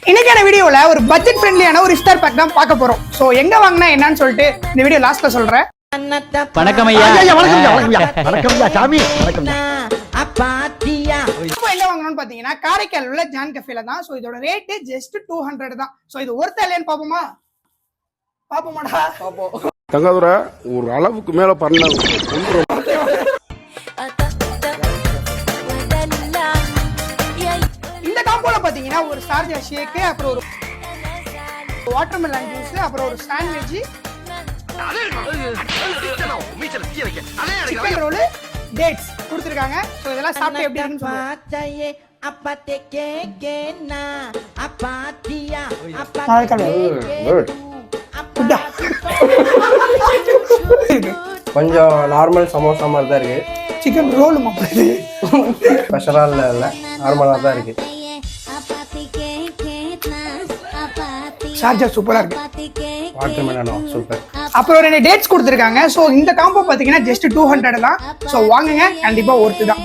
இன்னைக்கான வீடியோல ஒரு பட்ஜெட் ஃப்ரெண்ட்லியான ஒரு இஃப்தார் பேக் தான் பார்க்க போறோம். சோ எங்க வாங்கினா என்னன்னு சொல்லிட்டு இந்த வீடியோ லாஸ்ட்ல சொல்றேன். வணக்கம் ஐயா. வணக்கம் சாமி. வணக்கம். இப்போ எங்க வாங்கணும்னு பாத்தீங்கன்னா காரைக்கால் உள்ள ஜான் கஃபேல தான். சோ இதோட ரேட் ஜஸ்ட் 200 தான். சோ இது ஒர்த்தா இல்லையான்னு பாப்போமா? பாப்போமாடா? பாப்போம். தங்கதுரை ஒரு அளவுக்கு மேல பண்ண இந்த காம்போல பாத்தீங்கன்னா ஒரு சார்ஜா ஷேக், அப்புறம் ஒரு வாட்டர்மெலன் ஜூஸ், அப்புறம் ஒரு சாண்ட்விச், சிக்கன் ரோல், டேட்ஸ் கொடுத்திருக்காங்க. சோ இதெல்லாம் சாப்பிட்டு எப்படி இருக்குன்னு சொல்லுங்க. கொஞ்சம் நார்மல் சமோசா மாதிரி தான் இருக்கு. சிக்கன் ரோல் மாப்பிள்ளை ஸ்பெஷலா இல்ல, நார்மலா தான் இருக்கு. சார்ஜா சூப்பரா இருக்கு. Watermelon super. அப்புறம் 2 டேட்ஸ் கொடுத்திருக்காங்க. சோ இந்த காம்போ பாத்தீங்கன்னா ஜஸ்ட் 200 தான். சோ வாங்குங்க, கண்டிப்பா ஒர்த்து தான்.